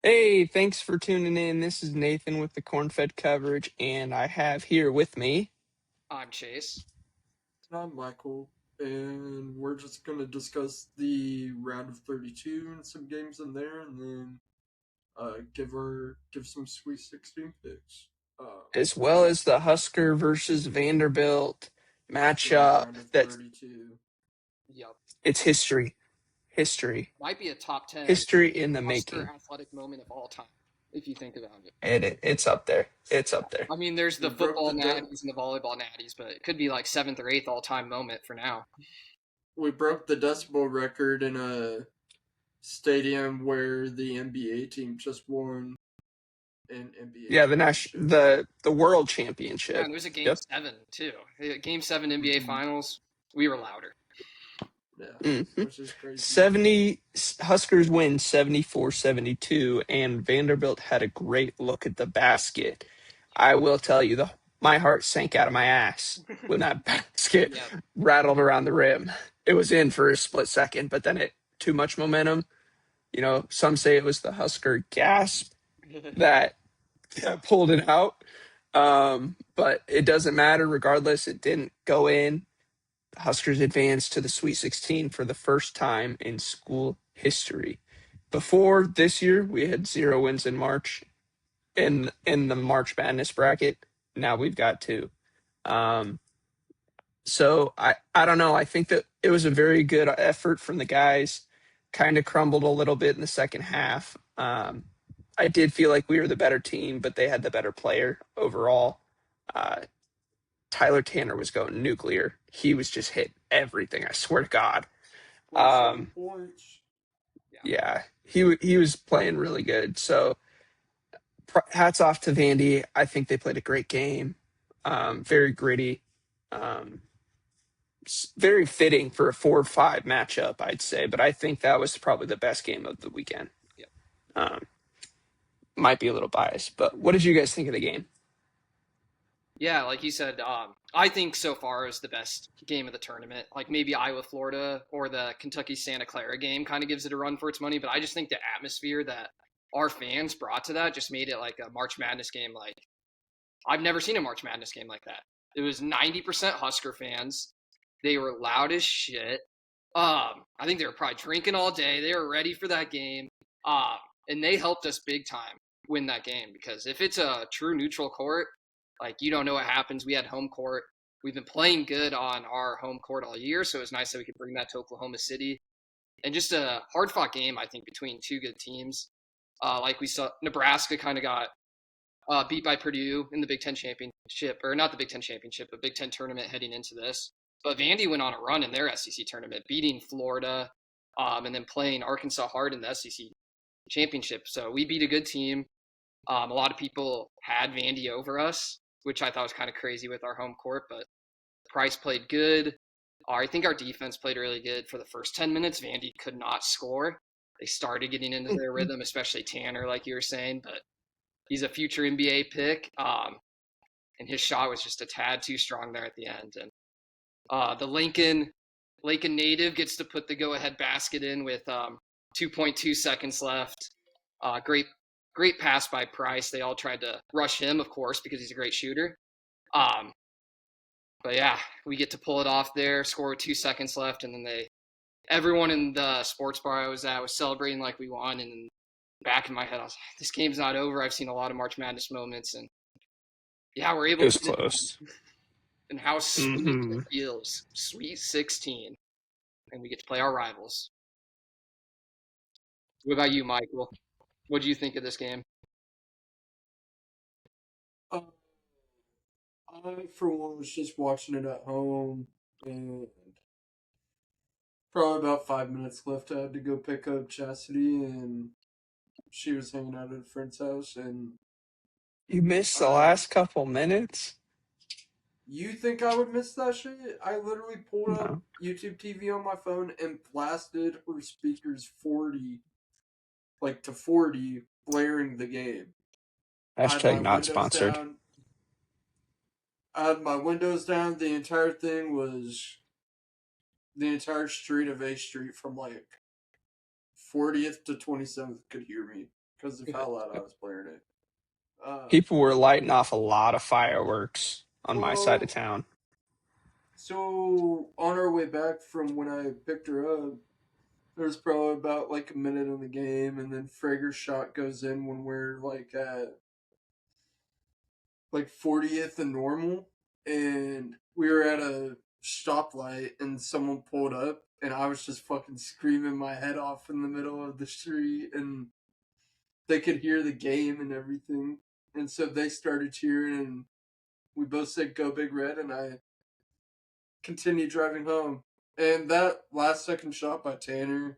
Hey, thanks for tuning in. This is Nathan with the Cornfed Coverage, and I have here with me. I'm Chase. I'm Michael, and we're just going to discuss the round of 32 and some games in there, and then give some Sweet 16 picks As well as the Husker versus Vanderbilt for the matchup. round of That's 32. Yep. it's history, history, Might be a top 10 history in the Husker making. athletic moment of all time, if you think about it. It's up there. It's up there. I mean, there's We the broke football the natties and the volleyball natties, but it could be like seventh or eighth all time moment for now. we broke the decibel record in a stadium where the NBA team just won an NBA Yeah, championship. the world Yeah, championship. and there was a game Yep. seven, too. Game seven NBA Mm-hmm. finals. We were louder. Yeah, hmm which is crazy. 70 Huskers win 74-72, and Vanderbilt had a great look at the basket. I will tell you, my heart sank out of my ass when that basket Yeah. rattled around the rim. It was in for a split second, but then it too much momentum. Some say it was the Husker gasp that, that pulled it out. But it doesn't matter. Regardless, it didn't go in. Huskers advanced to the Sweet 16 for the first time in school history. Before this year, we had 0 wins in March in the March Madness bracket. Now we've got two. Um, so I don't know. I think that it was a very good effort from the guys. Kind of crumbled a little bit in the second half. I did feel like we were the better team, but they had the better player overall. Uh, Tyler Tanner was going nuclear. He was just hitting everything. I swear to God. 27 points. Yeah. Yeah, he was playing really good. So hats off to Vandy. I think they played a great game. Very gritty. Um, Very fitting for a 4-5 matchup, I'd say. But I think that was probably the best game of the weekend. Yep. Um, might be a little biased, but what did you guys think of the game? Yeah, like you said, I think so far is the best game of the tournament. Like maybe Iowa, Florida, or the Kentucky Santa Clara game kind of gives it a run for its money. But I just think the atmosphere that our fans brought to that just made it like a March Madness game. Like I've never seen a March Madness game like that. It was 90% Husker fans. They were loud as shit. I think they were probably drinking all day. They were ready for that game. Um, and they helped us big time win that game because if it's a true neutral court, like you don't know what happens. We had home court. We've been playing good on our home court all year, so it was nice that we could bring that to Oklahoma City. And just a hard fought game, I think, between two good teams. Like we saw, Nebraska kind of got beat by Purdue in the Big Ten championship, or not the Big Ten championship, but Big Ten tournament heading into this. But Vandy went on a run in their SEC tournament, beating Florida, and then playing Arkansas hard in the SEC championship. So we beat a good team. A lot of people had Vandy over us, which I thought was kind of crazy with our home court, but Price played good. I think our defense played really good for the first 10 minutes. Vandy could not score. They started getting into their rhythm, especially Tanner, like you were saying, but he's a future NBA pick. And his shot was just a tad too strong there at the end. And the Lincoln native gets to put the go-ahead basket in with 2.2 seconds left. Great pass by Price. They all tried to rush him, of course, because he's a great shooter. Um, but yeah, we get to pull it off there. Score with 2 seconds left, and then everyone in the sports bar I was at was celebrating like we won. And back in my head, I was like, this game's not over. I've seen a lot of March Madness moments, and yeah, we're It able was to get it done. close. And how sweet hmm it feels. Sweet 16. And we get to play our rivals. What about you, Michael? What do you think of this game? Uh, I, for one, was just watching it at home, and probably about 5 minutes left. I had to go pick up Chastity, and she was hanging out at a friend's house. And You missed the I, last couple minutes. you think I would miss that shit? I literally pulled up No. YouTube TV on my phone and blasted her speakers 40, like to 40, blaring the game. I had my Hashtag not windows sponsored. down. I had my windows down. The entire thing was the entire street of A Street from like 40th to 27th could hear me. because of how loud I was playing it. People were lighting off a lot of fireworks on my side of Well, town. so on our way back from when I picked her up, there was probably about like a minute in the game, and then Frager's shot goes in when we're like at like 40th and normal, and we were at a stoplight, and someone pulled up, and I was just fucking screaming my head off in the middle of the street, and they could hear the game and everything, and so they started cheering, and we both said "Go Big Red," and I continued driving home. And that last second shot by Tanner,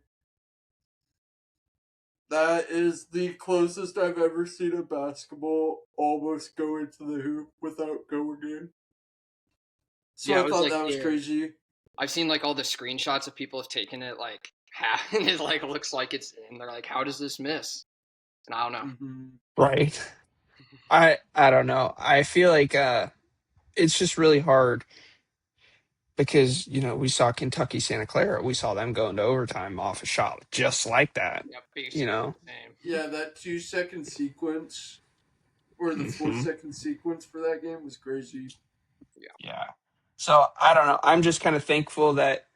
that is the closest I've ever seen a basketball almost go into the hoop without going in. So Yeah, I it was thought like that was crazy. I've seen like all the screenshots of people have taken it like half, and it like looks like it's in. They're like, how does this miss? And I don't know. Mm-hmm. Right. I don't know. I feel like it's just really hard because, we saw Kentucky Santa Clara. We saw them go into overtime off a shot just like that. Yeah, You basically know. the same. Yeah, that 2 second sequence or the four Hmm. second sequence for that game was crazy. Yeah. So I don't know. I'm just kind of thankful that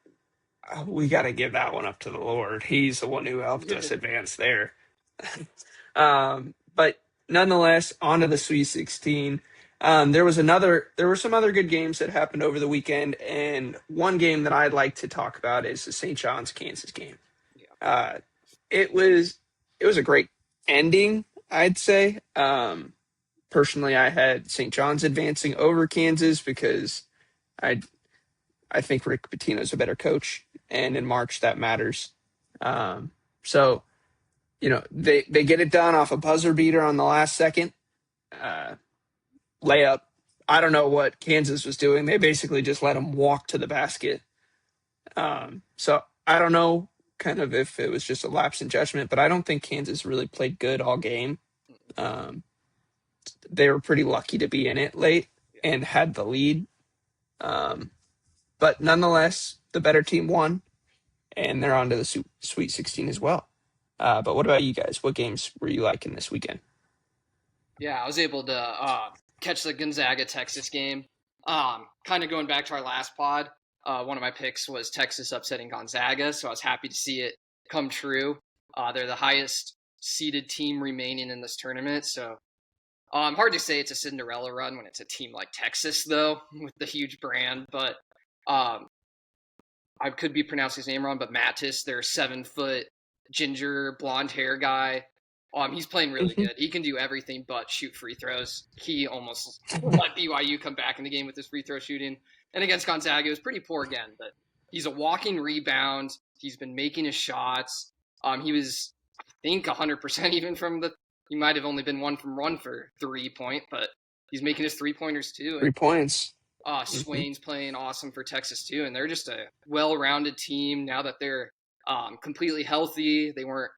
we got to give that one up to the Lord. He's the one who helped Yeah. us advance there. But nonetheless, on to the Sweet 16. There were some other good games that happened over the weekend, and one game that I'd like to talk about is the St. John's Kansas game. Yeah. Uh, it was a great ending, I'd say. Personally, I had St. John's advancing over Kansas because I I think Rick Pitino's a better coach, and in March that matters. So they get it done off a buzzer beater on the last second uh, layup. I don't know what Kansas was doing. They basically just let them walk to the basket. So I don't know kind of if it was just a lapse in judgment, but I don't think Kansas really played good all game. Um, they were pretty lucky to be in it late and had the lead. Um, but nonetheless, the better team won, and they're on to the Sweet 16 as well. But what about you guys? What games were you liking this weekend? Yeah, I was able to catch the Gonzaga Texas game. Kind of going back to our last pod, one of my picks was Texas upsetting Gonzaga, so I was happy to see it come true. They're the highest seeded team remaining in this tournament, so hard to say it's a Cinderella run when it's a team like Texas, though, with the huge brand. But um, I could be pronouncing his name wrong, but Mattis, their 7 foot ginger blonde hair guy. He's playing really Hmm. good. He can do everything but shoot free throws. He almost let BYU come back in the game with his free throw shooting. And against Gonzaga, it was pretty poor again, but he's a walking rebound. He's been making his shots. He was, I think, 100% even from the. He might have only been 1 from 1 for 3 point, but he's making his 3 pointers too. 3 points. Hmm. Swain's playing awesome for Texas too, and they're just a well-rounded team now that they're completely healthy. They weren't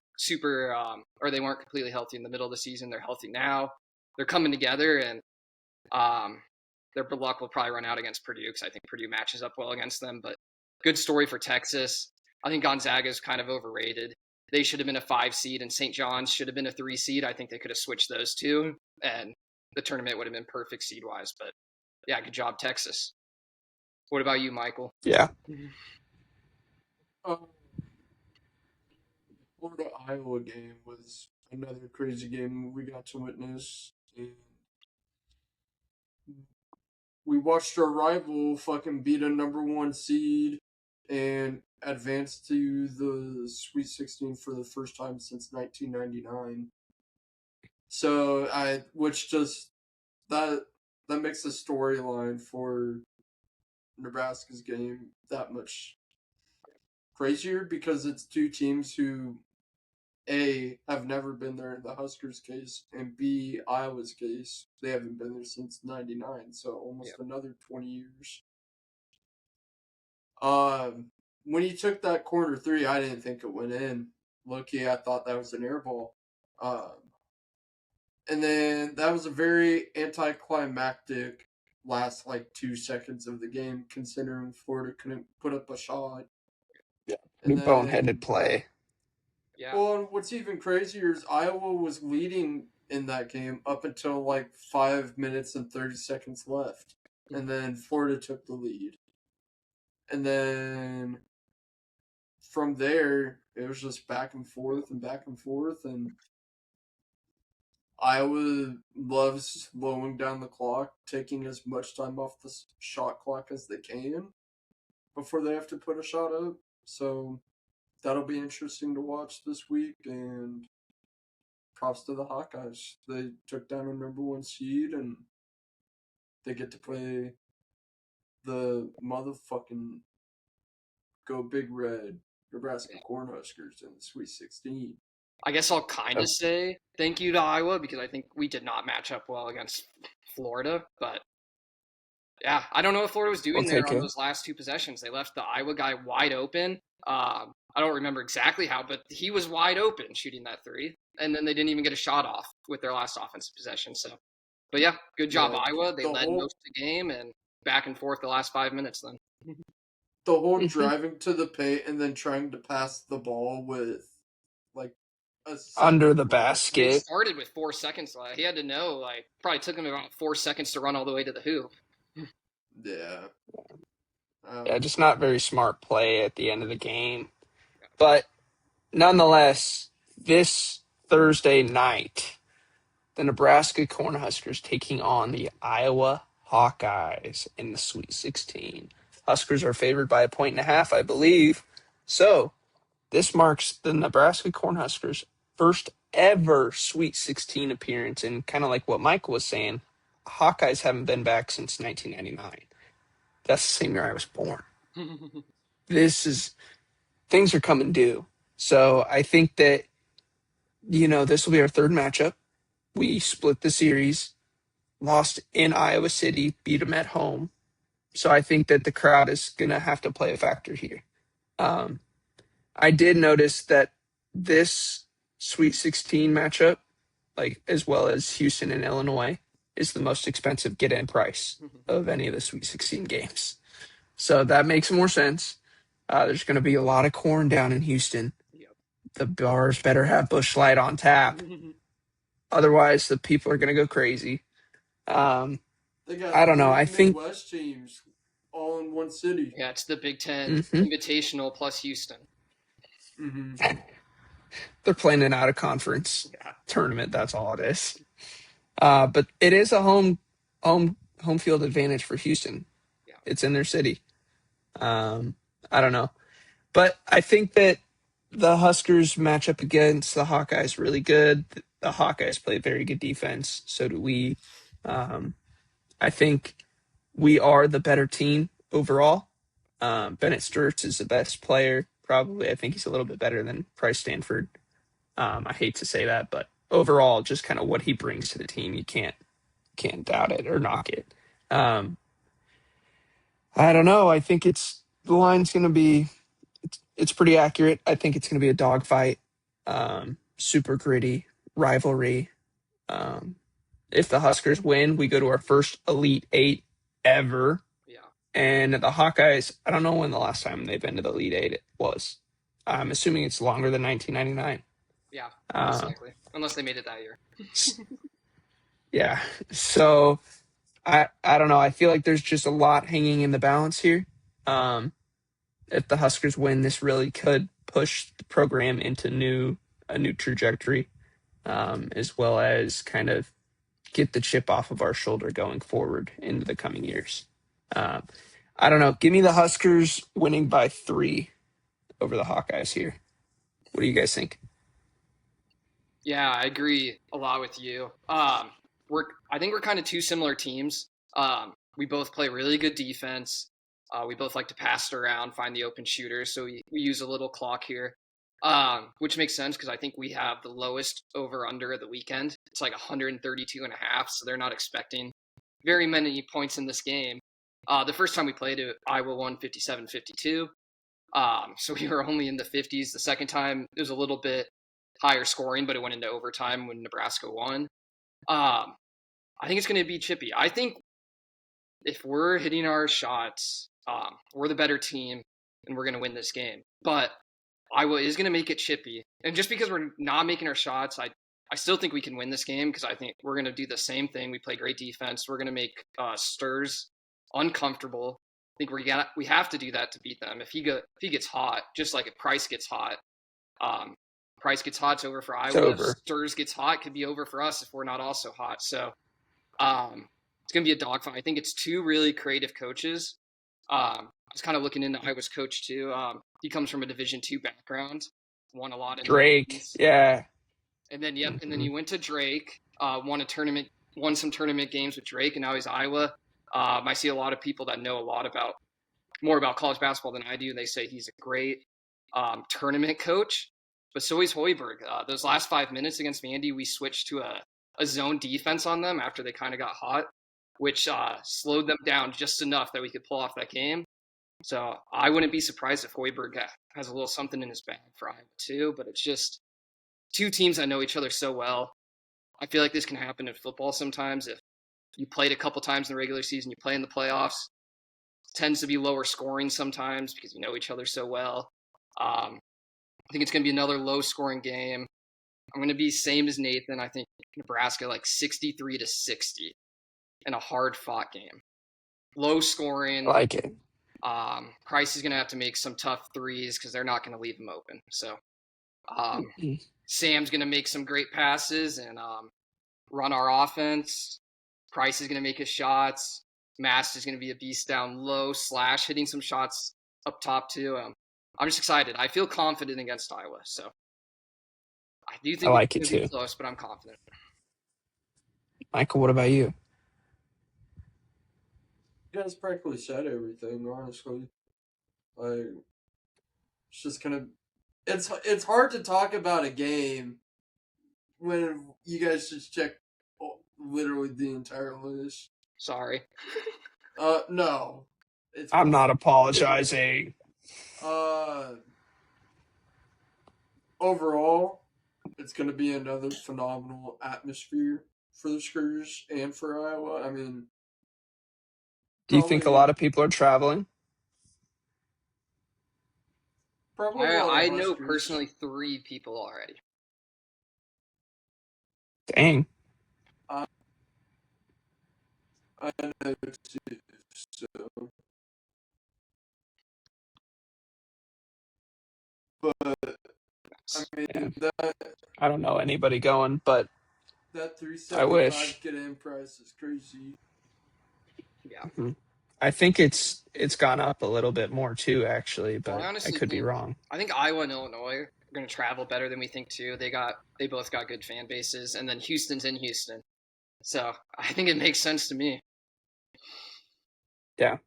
or they weren't completely healthy in the middle of the season. They're healthy now. They're coming together, and their luck will probably run out against Purdue because I think Purdue matches up well against them. But good story for Texas. I think Gonzaga is kind of overrated. They should have been a 5 seed, and St. John's should have been a 3 seed. I think they could have switched those two, and the tournament would have been perfect seed-wise. But yeah, good job, Texas. What about you, Michael? Yeah. Um, Florida Iowa game was another crazy game we got to witness, and we watched our rival fucking beat a number 1 seed and advance to the Sweet 16 for the first time since 1999. So which just that that makes the storyline for Nebraska's game that much crazier because it's two teams who A have never been there in the Huskers case, and B Iowa's case they haven't been there since '99, so almost Yeah. another 20 years. Um, when he took that corner three, I didn't think it went in. Low-key, I thought that was an air ball. And then that was a very anticlimactic last like 2 seconds of the game, considering Florida couldn't put up a shot. Yeah. And Pretty boneheaded then play. Yeah. Well, and what's even crazier is Iowa was leading in that game up until like 5 minutes and 30 seconds left. And then Florida took the lead. And then from there, it was just back and forth and back and forth. And Iowa loves slowing down the clock, taking as much time off the shot clock as they can before they have to put a shot up. So that'll be interesting to watch this week. And props to the Hawkeyes. They took down a number one seed and they get to play the motherfucking Go Big Red Nebraska Cornhuskers in the Sweet 16. I guess I'll kind of say thank you to Iowa because I think we did not match up well against Florida. But yeah, I don't know what Florida was We'll doing there take on it. those last two possessions. They left the Iowa guy wide open. I don't remember exactly how, but he was wide open shooting that three. And then they didn't even get a shot off with their last offensive possession. So, but yeah, good job, Yeah, Iowa. They the led whole most of the game and back and forth the last 5 minutes then. the whole Mhm. driving to the paint and then trying to pass the ball with like a Under second the left. They basket. started with 4 seconds left. He had to know, like, probably took him about 4 seconds to run all the way to the hoop. Yeah. Yeah, just not very smart play at the end of the game. But nonetheless, this Thursday night, the Nebraska Cornhuskers taking on the Iowa Hawkeyes in the Sweet 16. Huskers are favored by 1.5 points, I believe. So this marks the Nebraska Cornhuskers' first ever Sweet 16 appearance. And kind of like what Michael was saying, Hawkeyes haven't been back since 1999. That's the same year I was born. This is things are coming due. So I think that, this will be our third matchup. We split the series, lost in Iowa City, beat them at home. So I think that the crowd is going to have to play a factor here. Um, I did notice that this Sweet 16 matchup, like as well as Houston and Illinois, is the most expensive get-in price of any of the Sweet 16 games. So that makes more sense. There's going to be a lot of corn down in Houston. Yep. The bars better have Busch Light on tap. Otherwise, the people are going to go crazy. They got I don't know. three I think Midwest teams all in one city. Yeah, it's the Big Ten mhm, Invitational plus Houston. Mm-hmm. they're playing an out of conference Yeah. tournament. That's all it is. But it is a home field advantage for Houston. Yeah. It's in their city. I don't know, but I think that the Huskers match up against the Hawkeyes really good. The Hawkeyes play very good defense. So do we. I think we are the better team overall. Bennett Sturts is the best player, probably. I think he's a little bit better than Price Stanford. I hate to say that, but overall, just kind of what he brings to the team, you can't doubt it or knock it. Um, I don't know. I think the line's going to be it's pretty accurate. I think it's going to be a dogfight, super gritty rivalry. Um, if the Huskers win, we go to our first Elite Eight ever. Yeah. And the Hawkeyes, I don't know when the last time they've been to the Elite Eight was. I'm assuming it's longer than 1999. Yeah. Most likely. Unless they made it that year. Yeah. So I don't know. I feel like there's just a lot hanging in the balance here. If the Huskers win, this really could push the program into a new trajectory, as well as kind of get the chip off of our shoulder going forward into the coming years. Um, I don't know. Give me the Huskers winning by 3 over the Hawkeyes here. What do you guys think? Yeah, I agree a lot with you. I think we're kind of two similar teams. We both play really good defense. We both like to pass it around, find the open shooters. So we use a little clock here, which makes sense because I think we have the lowest over under of the weekend. It's like 132 and a half. So they're not expecting very many points in this game. The first time we played it, Iowa won 57-52. So we were only in the 50s. The second time, it was a little bit higher scoring, but it went into overtime when Nebraska won. I think it's going to be chippy. I think if we're hitting our shots, we're the better team and we're going to win this game. But Iowa is going to make it chippy. And just because we're not making our shots, I still think we can win this game because I think we're going to do the same thing. We play great defense. We're going to make Sturs uncomfortable. I think we have to do that to beat them. If he gets hot, just like if Price gets hot, Price gets hot, it's over for It's Iowa. If over. Sturs gets hot, it could be over for us if we're not also hot. So it's going to be a dogfight. I think it's two really creative coaches. I was kind of looking into Iowa's coach too. He comes from a Division II background, won a lot in Drake, the 80s. yeah. And then and then he went to Drake, won some tournament games with Drake, and now he's Iowa. I see a lot of people that know more about college basketball than I do. They say he's a great tournament coach, but so is Hoiberg. Those last 5 minutes against Vandy, we switched to a zone defense on them after they kind of got hot, which slowed them down just enough that we could pull off that game. So I wouldn't be surprised if Hoiberg has a little something in his bag for Iowa too, but it's just two teams that know each other so well. I feel like this can happen in football sometimes. If you played a couple times in the regular season, you play in the playoffs, it tends to be lower scoring sometimes because you know each other so well. I think it's going to be another low-scoring game. I'm going to be same as Nathan. I think Nebraska like 63-60 in a hard-fought game. Low scoring. I like it. Price is going to have to make some tough threes because they're not going to leave him open. So Sam's going to make some great passes and run our offense. Price is going to make his shots. Mast is going to be a beast down low / hitting some shots up top too. I'm just excited. I feel confident against Iowa. So I do think I like it's it going to be too. close, but I'm confident. Michael, what about you? You guys practically said everything, honestly. Like, it's just kind of it's hard to talk about a game when you guys just check literally the entire list. Sorry. No, it's I'm fine. not apologizing. Overall, it's going to be another phenomenal atmosphere for the Huskers and for Iowa. I mean, Do you think a lot of people are traveling? probably a lot I of know Huskers. personally 3 people already. Dang. I know too. So, but I mean Yeah. that I don't know anybody going, but that I wish. 375 get in price is crazy. Yeah. Mm-hmm. I think it's gone up a little bit more too, actually, Well, I but I honestly could be think wrong. Iowa and Illinois are going to travel better than we think too. They both got good fan bases, and then Houston's in Houston, so I think it makes sense to me. Yeah,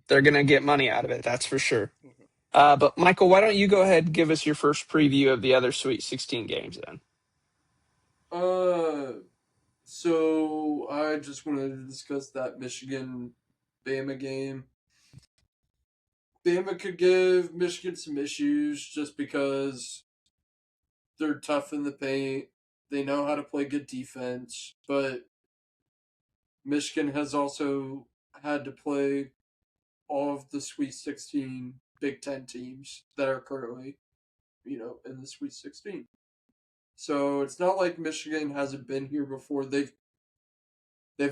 they're gonna get money out of it, that's for sure. Mm-hmm. But Michael, why don't you go ahead and give us your first preview of the other Sweet 16 games then? So I just wanted to discuss that Michigan Bama game. Bama could give Michigan some issues just because they're tough in the paint. They know how to play good defense, but Michigan has also had to play all of the Sweet 16 Big Ten teams that are currently, in the Sweet 16. So it's not like Michigan hasn't been here before. They've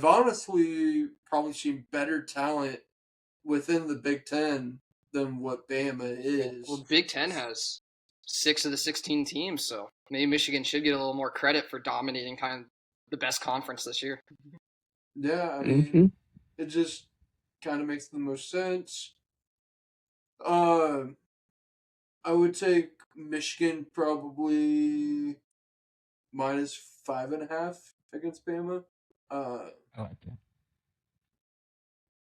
honestly probably seen better talent within the Big Ten than what Bama is. Well, Big Ten has 6 of the 16 teams, so maybe Michigan should get a little more credit for dominating kind of the best conference this year. Yeah, I mean, it just kind of makes the most sense. I would take Michigan probably -5.5 against Bama. I like that.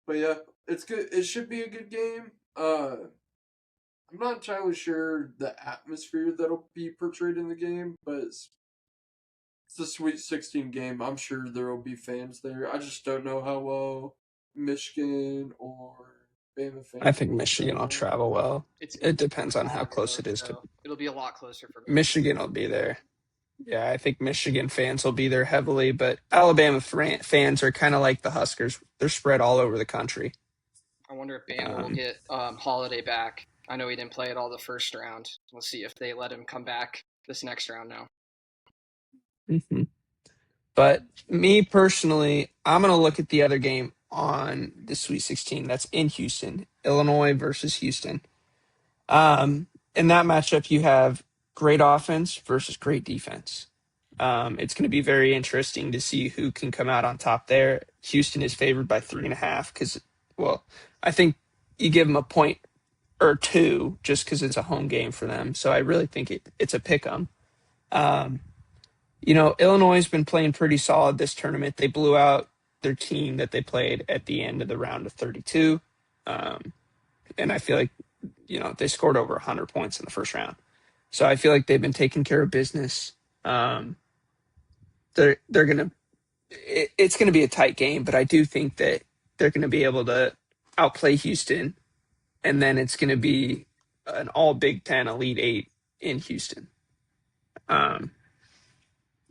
But yeah, it's good. It should be a good game. I'm not entirely sure the atmosphere that'll be portrayed in the game, but it's the Sweet 16 game. I'm sure there will be fans there. I just don't know how well Michigan or Bama fans. I think Michigan will travel well. It depends on how close it is to. It'll be a lot closer for Michigan will be there. Yeah, I think Michigan fans will be there heavily, but Alabama fans are kind of like the Huskers. They're spread all over the country. I wonder if Bama will get Holiday back. I know he didn't play at all the first round. We'll see if they let him come back this next round now. Mm-hmm. But me personally, I'm going to look at the other game on the Sweet 16 that's in Houston, Illinois versus Houston. In that matchup, you have great offense versus great defense. It's going to be very interesting to see who can come out on top there. Houston is favored by 3.5 because, well, I think you give them a point or two just because it's a home game for them. So I really think it's a pick 'em. Illinois has been playing pretty solid this tournament. They blew out their team that they played at the end of the round of 32. And I feel like, they scored over 100 points in the first round. So I feel like they've been taking care of business. They're going to, it's going to be a tight game, but I do think that they're going to be able to outplay Houston. And then it's going to be an all Big Ten Elite Eight in Houston.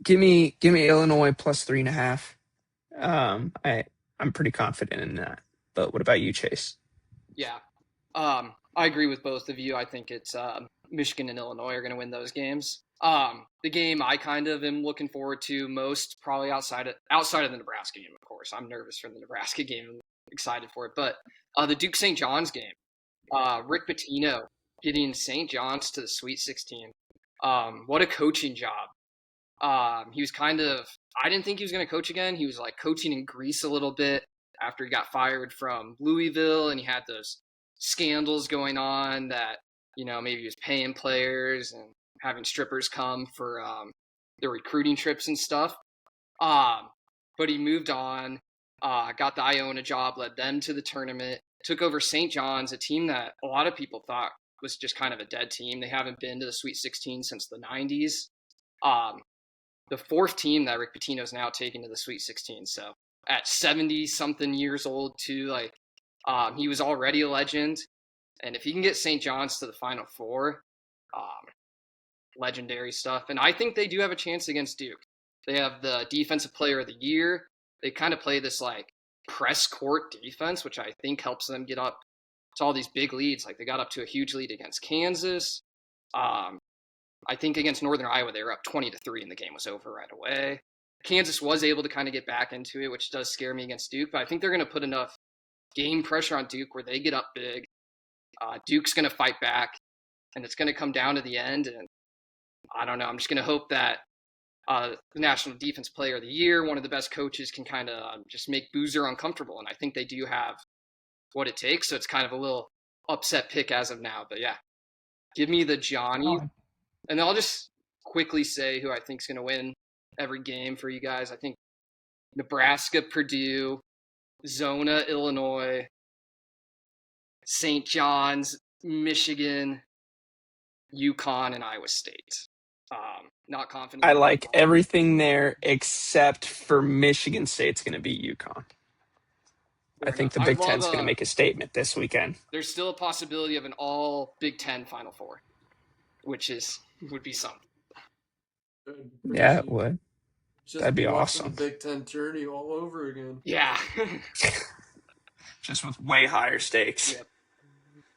Give me Illinois plus 3.5. I'm pretty confident in that. But what about you, Chase? Yeah. I agree with both of you. I think it's Michigan and Illinois are going to win those games. The game I kind of am looking forward to most, probably outside of the Nebraska game, of course. I'm nervous for the Nebraska game. I'm excited for it. But the Duke St. John's game, Rick Pitino getting St. John's to the Sweet 16. What a coaching job. He was I didn't think he was going to coach again. He was like coaching in Greece a little bit after he got fired from Louisville, and he had those scandals going on that, maybe he was paying players and having strippers come for the recruiting trips and stuff. But he moved on, got the Iona job, led them to the tournament, took over St. John's, a team that a lot of people thought was just kind of a dead team. They haven't been to the Sweet 16 since the 90s. The fourth team that Rick Pitino's now taking to the Sweet 16. So at 70-something years old, too, he was already a legend. And if he can get St. John's to the Final Four, legendary stuff. And I think they do have a chance against Duke. They have the Defensive Player of the Year. They kind of play this press court defense, which I think helps them get up to all these big leads. They got up to a huge lead against Kansas. I think against Northern Iowa, they were up 20-3 and the game was over right away. Kansas was able to kind of get back into it, which does scare me against Duke, but I think they're going to put enough game pressure on Duke where they get up big. Duke's going to fight back, and it's going to come down to the end. And I don't know. I'm just going to hope that the National Defense Player of the Year, one of the best coaches, can kind of just make Boozer uncomfortable. And I think they do have what it takes. So it's kind of a little upset pick as of now. But yeah, give me the Johnny. And I'll just quickly say who I think is going to win every game for you guys. I think Nebraska, Purdue, Zona, Illinois, St. John's, Michigan, UConn, and Iowa State. Not confident. I like everything there except for Michigan State's going to be UConn. I think the Big Ten's going to make a statement this weekend. There's still a possibility of an all Big Ten Final Four, which would be something. Yeah, it would. Just That'd be awesome. The Big Ten tourney all over again. Yeah. Just with way higher stakes. Yep.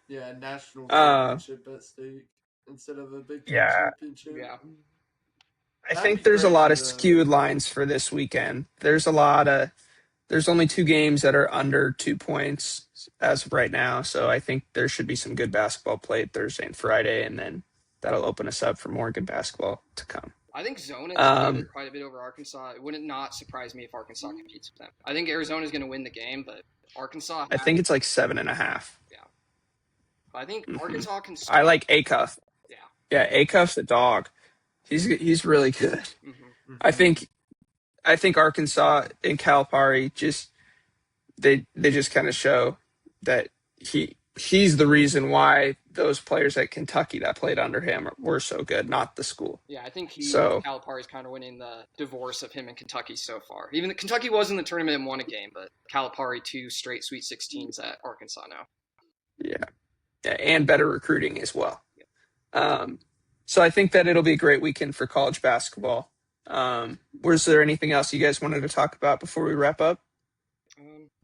Yeah, national championship at stake instead of a Big Ten championship. Yeah. I think there's a lot of skewed lines for this weekend. There's only 2 games that are under 2 points as of right now. So I think there should be some good basketball played Thursday and Friday, and then that'll open us up for more good basketball to come. I think Zona is favored quite a bit over Arkansas. It wouldn't not surprise me if Arkansas competes with them. I think Arizona is going to win the game, but Arkansas. I think it's 7.5. Yeah. I think Arkansas can. I like Acuff. Yeah. Yeah, Acuff's a dog. He's really good. Mm-hmm. I think Arkansas and Calipari they just kind of show that he's the reason why those players at Kentucky that played under him were so good, not the school. Yeah, I think Calipari's kind of winning the divorce of him in Kentucky so far. Even Kentucky was in the tournament and won a game, but Calipari 2 straight Sweet 16s at Arkansas now. Yeah, and better recruiting as well. Yeah. So I think that it'll be a great weekend for college basketball. Was there anything else you guys wanted to talk about before we wrap up?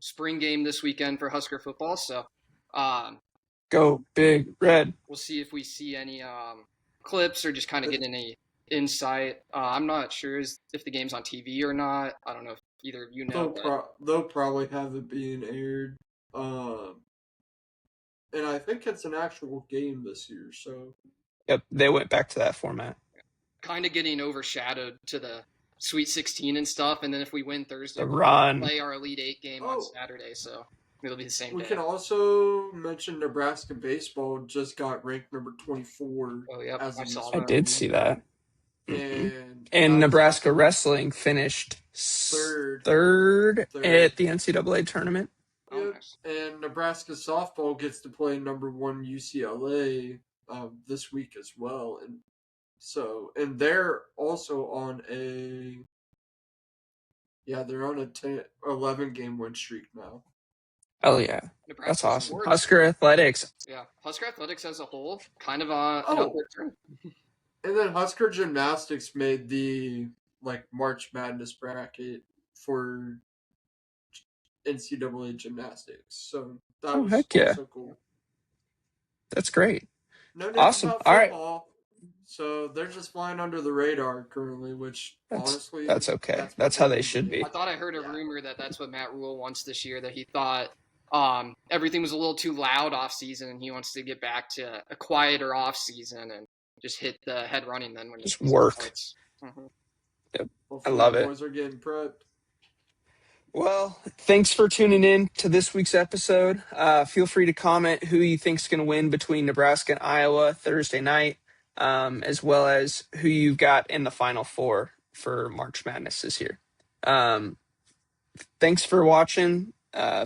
Spring game this weekend for Husker football. So Go Big Red. We'll see if we see any clips or just kind of get any insight. I'm not sure if the game's on TV or not. I don't know if either of you know. They'll probably have it being aired. And I think it's an actual game this year, so. Yep, they went back to that format. Kind of getting overshadowed to the Sweet 16 and stuff, and then if we win Thursday, we'll play our Elite Eight game on Saturday, so it'll be the same We day. can also mention Nebraska baseball just got ranked number 24. Oh, yep, as I saw I that. did see that. And Nebraska wrestling finished third at the NCAA tournament. Oh, nice. And Nebraska softball gets to play number 1 UCLA this week as well, and they're also on they're on a 11 game win streak now. Oh yeah, Nebraska's that's awesome. sports. Husker athletics. Yeah, Husker athletics as a whole, kind of an upward trend. And then Husker gymnastics made the March Madness bracket for NCAA gymnastics, so that was also cool. That's great. No news awesome. about football, all right. So they're just flying under the radar currently, which honestly, that's okay. That's how they should be. I thought I heard a rumor that that's what Matt Rule wants this year. That he thought everything was a little too loud off season, and he wants to get back to a quieter off season and just hit the head running. Then when just work. Mm-hmm. Yep. I love it. Boys are getting prepped. Well, thanks for tuning in to this week's episode. Feel free to comment who you think's going to win between Nebraska and Iowa Thursday night, as well as who you've got in the Final Four for March Madness this year. Thanks for watching.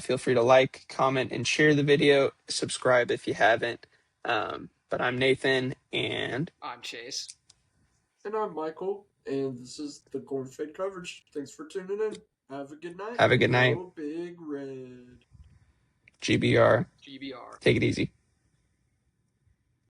Feel free to like, comment, and share the video. Subscribe if you haven't. But I'm Nathan, and I'm Chase. And I'm Michael, and this is the Cornfed Coverage. Thanks for tuning in. Have a good night. Have a good night. Go Big Red. GBR. GBR. Take it easy.